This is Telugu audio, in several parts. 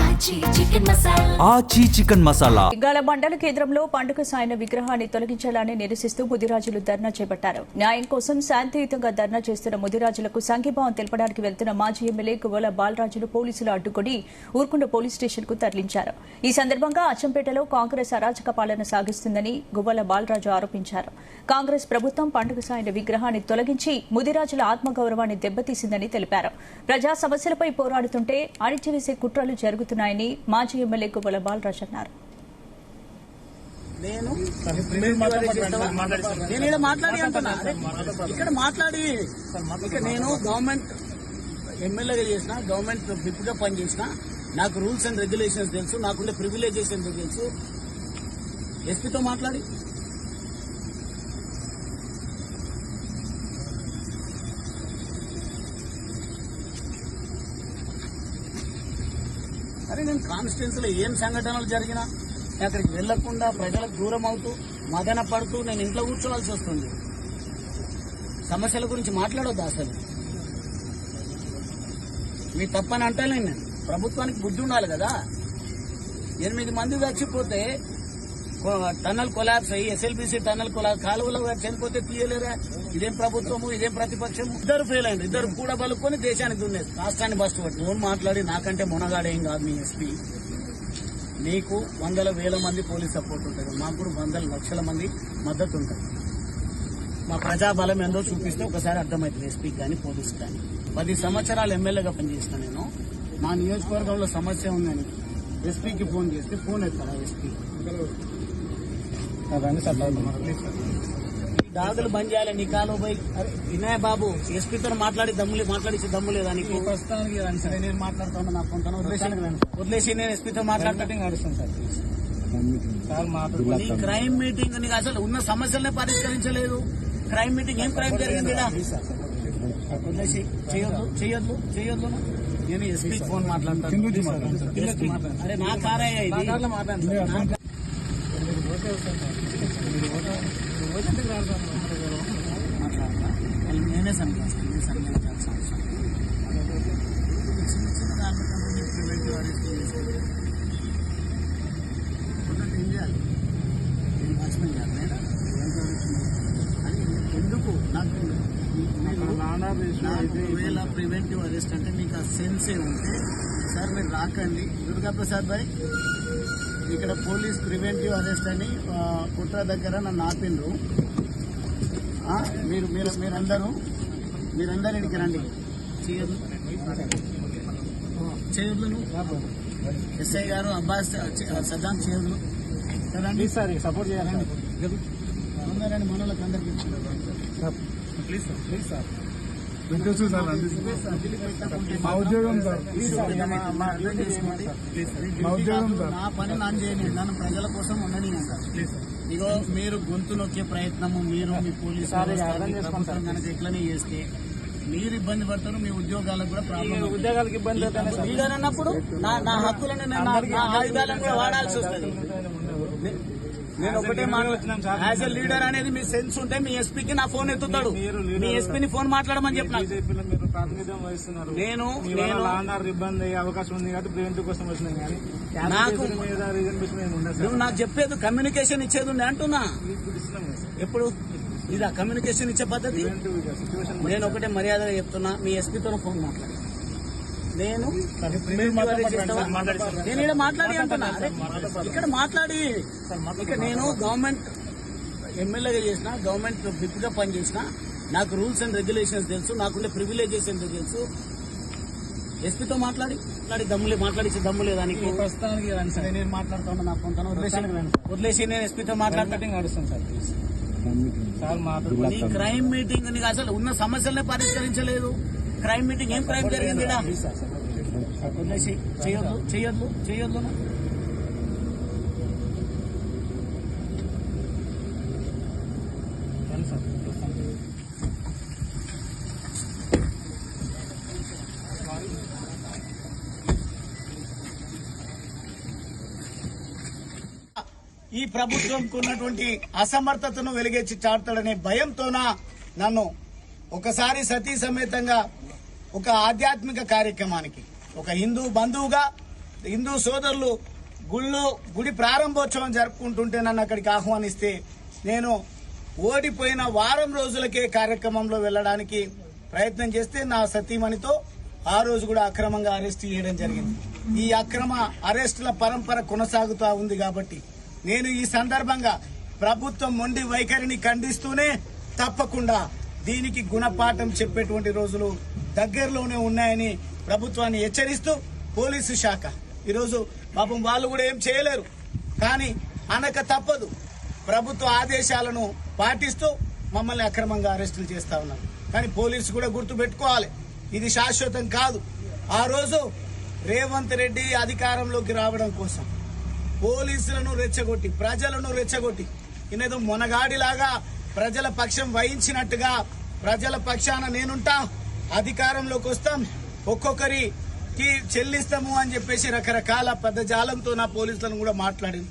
ఆచి చికెన్ మసాలా. ఇంగాల మండల కేంద్రంలో పండుగ సాయన విగ్రహాన్ని తొలగించాలని నిరసిస్తూ ముదిరాజులు ధర్నా చేపట్టారు. న్యాయం కోసం శాంతియుతంగా ధర్నా చేస్తున్న ముదిరాజులకు సంఘీభావం తెలపడానికి వెళ్తున్న మాజీ ఎమ్మెల్యే గువ్వల బాలరాజును పోలీసులు అడ్డుకుని ఊర్కొండ పోలీస్ స్టేషన్ కు తరలించారు. ఈ సందర్భంగా అచ్చంపేటలో కాంగ్రెస్ అరాచక పాలన సాగిస్తుందని గువ్వల బాలరాజు ఆరోపించారు. కాంగ్రెస్ ప్రభుత్వం పండుగ సాయన విగ్రహాన్ని తొలగించి ముదిరాజుల ఆత్మగౌరవాన్ని దెబ్బతీసిందని తెలిపారు. ప్రజా సమస్యలపై పోరాడుతుంటే అణిచివేసే కుట్రలు జరుగుతున్నాయని మాజీ ఎమ్మెల్యే గువ్వల బాలరాజు అన్నారు. నేను గవర్నమెంట్ ఎమ్మెల్యేగా చేసిన, గవర్నమెంట్ విప్గా పనిచేసిన, నాకు రూల్స్ అండ్ రెగ్యులేషన్స్ తెలుసు, నాకుండే ప్రివిలేజెస్ ఎందుకు తెలుసు. ఎస్పీతో మాట్లాడి అరే నేను కాన్స్టిట్యున్సీలో ఏం సంఘటనలు జరిగినా అక్కడికి వెళ్లకుండా ప్రజలకు దూరం అవుతూ మదన పడుతూ నేను ఇంట్లో కూర్చోవాల్సి వస్తుంది. సమస్యల గురించి మాట్లాడొద్దు. అసలు మీ తప్పని అంటాను నేను. ప్రభుత్వానికి బుద్ధి ఉండాలి కదా. 8 మంది చచ్చిపోతే టన్నల్ కొలాప్స్ అయ్యి ఎస్ఎల్బీసీ టన్నల్ కాలువలో చనిపోతే తీయలేరా? ఇదేం ప్రభుత్వము, ఇదేం ప్రతిపక్షము? ఇద్దరు ఫెయిల్ అయింది. ఇద్దరు కూడా బలుకొని దేశానికి దున్నేది, రాష్ట్రాన్ని బస్సు పట్టి ఫోన్ మాట్లాడి నాకంటే మునగాడేం కాదు మీ ఎస్పీ. నీకు 100,000 మంది పోలీస్ సపోర్ట్ ఉంటుంది, మాకు కూడా 100,00,000 మంది మద్దతు ఉంటుంది. మా ప్రజాబలం ఏందో చూపిస్తే ఒకసారి అర్థమవుతుంది ఎస్పీకి కానీ పోలీసు కానీ. 10 సంవత్సరాలు ఎమ్మెల్యేగా పనిచేసిన నేను. మా నియోజకవర్గంలో సమస్య ఉందని ఎస్పీకి ఫోన్ చేస్తే ఫోన్ ఎత్తారా ఎస్పీ? దాడులు బంద్ చేయాలి. నికాలో పోయి వినయ్ బాబు ఎస్పీతో మాట్లాడించే దమ్ము లేదా నీకు? ప్రస్తుతానికి నేను మాట్లాడుతున్నా, నాకు కొంత వదిలేసి నేను ఎస్పీతో మాట్లాడుతుంటే క్రైమ్ మీటింగ్ నీకు అసలు ఉన్న సమస్యలనే పరిష్కరించలేదు. క్రైమ్ మీటింగ్ ఏం క్రైమ్ జరిగింది? వదిలేసి చేయొద్దు. నేను ఎస్పీకి ఫోన్ మాట్లాడతాను. అరే నా కారయ్య ఇది. నేనే సంపాదిస్తాను. ఎందుకు నాకు ఒకవేళ ప్రివెంటివ్ అరెస్ట్ అంటే మీకు ఆ సెన్సే ఉంటే సార్ మీరు రాకండి. దుర్గాప్రసాద్ భాయ్ ఇక్కడ పోలీస్ ప్రివెంటివ్ అరెస్ట్ అని కుట్ర దగ్గర నన్ను ఆపిండ్రు. మీరందరూ ఇక్కడికి రండి. చేయర్లు ఎస్ఐ గారు అబ్బాస్ సద్దాం చేయర్లు కదండి సార్, సపోర్ట్ చేయాలండి. అందరండి మనోళ్ళకి అందరికి ప్లీజ్ సార్ నా పని నాన్న చేయండి. నన్ను ప్రజల కోసం ఉండని సార్. ఇగో మీరు గొంతు నొక్కే ప్రయత్నము మీరు మీ పోలీసు ప్రభుత్వం కనుక ఎట్లనే చేస్తే మీరు ఇబ్బంది పడతారు, మీ ఉద్యోగాలకు కూడా ప్రాబ్లం. ఉద్యోగాలకు ఇబ్బంది లీడర్ అన్నప్పుడు నా హక్కులను నా ఆయుధాలను కూడా వాడాల్సి వస్తుంది. నేను ఒకటే మాట్లాడుతున్నాను సార్, యాజ్ ఎ లీడర్ అనేది మీ సెన్స్ ఉంటే మీ ఎస్పీకి నా ఫోన్ ఎత్తుతాడు. మీ ఎస్పీని ఫోన్ మాట్లాడమని చెప్పిన ప్రాతినిధ్యం వహిస్తున్నారు. నేను ఇబ్బంది అయ్యే అవకాశం ఉంది కాబట్టి ప్రివెంటివ్ కోసం వచ్చినాం. కానీ నువ్వు నాకు చెప్పేది కమ్యూనికేషన్ ఇచ్చేది ఉండే అంటున్నా. ఎప్పుడు ఇదా కమ్యూనికేషన్ ఇచ్చే పద్ధతి? నేను ఒకటే మర్యాదగా చెప్తున్నా, మీ ఎస్పీతో ఫోన్ మాట్లాడి నేను ఇక్కడ మాట్లాడి అంటున్నా. ఇక్కడ మాట్లాడి ఇక్కడ నేను గవర్నమెంట్ ఎమ్మెల్యేగా చేసిన, గవర్నమెంట్ విప్గా పనిచేసిన, నాకు రూల్స్ అండ్ రెగ్యులేషన్స్ తెలుసు, నాకుండే ప్రివిలేజెస్ ఎందుకు తెలుసు. ఎస్పీతో మాట్లాడించే దమ్ము లేదా నీకు? ప్రస్తుతానికి నేను మాట్లాడుతున్నా, నాకు కొంత వదిలేసి నేను ఎస్పీతో మాట్లాడుతుంటే నడుస్తాను సార్. ప్లీజ్ క్రైమ్ మీటింగ్ నీకు అసలు ఉన్న సమస్యలనే పరిష్కరించలేదు. క్రైమ్ మీటింగ్ ఏం క్రైమ్ జరిగింది? వదిలేసి చేయొద్దు. ఈ ప్రభుత్వంకు ఉన్నటువంటి అసమర్థతను వెలిగెచ్చి చాటుతాడనే భయంతోన నన్ను ఒకసారి సతీ సమేతంగా ఒక ఆధ్యాత్మిక కార్యక్రమానికి ఒక హిందూ బంధువుగా హిందూ సోదరులు గుడి ప్రారంభోత్సవం జరుపుకుంటుంటే నన్ను అక్కడికి ఆహ్వానిస్తే నేను ఓడిపోయిన వారం రోజులకే కార్యక్రమంలో వెళ్లడానికి ప్రయత్నం చేస్తే నా సతీమణితో ఆ రోజు కూడా అక్రమంగా అరెస్ట్ చేయడం జరిగింది. ఈ అక్రమ అరెస్టుల పరంపర కొనసాగుతూ ఉంది కాబట్టి నేను ఈ సందర్భంగా ప్రభుత్వం మొండి వైఖరిని ఖండిస్తూనే తప్పకుండా దీనికి గుణపాఠం చెప్పేటువంటి రోజులు దగ్గరలోనే ఉన్నాయని ప్రభుత్వాన్ని హెచ్చరిస్తూ పోలీసు శాఖ ఈరోజు పాపం వాళ్ళు కూడా ఏం చేయలేరు, కానీ అనక తప్పదు. ప్రభుత్వ ఆదేశాలను పాటిస్తూ మమ్మల్ని అక్రమంగా అరెస్టులు చేస్తా ఉన్నారు. కానీ పోలీసు కూడా గుర్తు పెట్టుకోవాలి, ఇది శాశ్వతం కాదు. ఆ రోజు రేవంత్ రెడ్డి అధికారంలోకి రావడం కోసం పోలీసులను రెచ్చగొట్టి ప్రజలను రెచ్చగొట్టి ఇనేదో మొనగాడిలాగా ప్రజల పక్షం వహించినట్టుగా ప్రజల పక్షాన నేనుంటా, అధికారంలోకి వస్తాం, ఒక్కొక్కరికి చెల్లిస్తాము అని చెప్పేసి రకరకాల పదజాలంతో నా పోలీసులను కూడా మాట్లాడింది.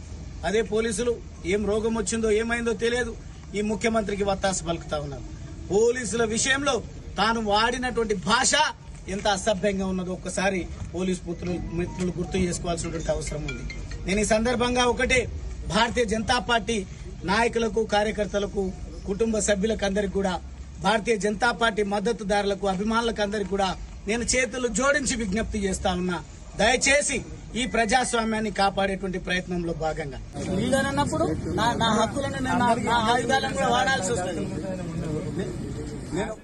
అదే పోలీసులు ఏం రోగం వచ్చిందో ఏమైందో తెలియదు, ఈ ముఖ్యమంత్రికి వత్తాసు పలుకుతా ఉన్నారు. పోలీసుల విషయంలో తాను వాడినటువంటి భాష ఎంత అసభ్యంగా ఉన్నదో ఒక్కసారి పోలీసు మిత్రులు గుర్తు చేసుకోవాల్సినటువంటి అవసరం ఉంది. నేను ఈ సందర్భంగా ఒకటే భారతీయ జనతా పార్టీ నాయకులకు, కార్యకర్తలకు, కుటుంబ సభ్యులకు అందరికి కూడా, భారతీయ జనతా పార్టీ మద్దతుదారులకు, అభిమానులకు అందరికి కూడా నేను చేతులు జోడించి విజ్ఞప్తి చేస్తా ఉన్నా, దయచేసి ఈ ప్రజాస్వామ్యాన్ని కాపాడేటువంటి ప్రయత్నంలో భాగంగా లీడర్ అన్నప్పుడు నా హక్కులను నా ఆయుధాలను కూడా వాడాల్సి వస్తుంది.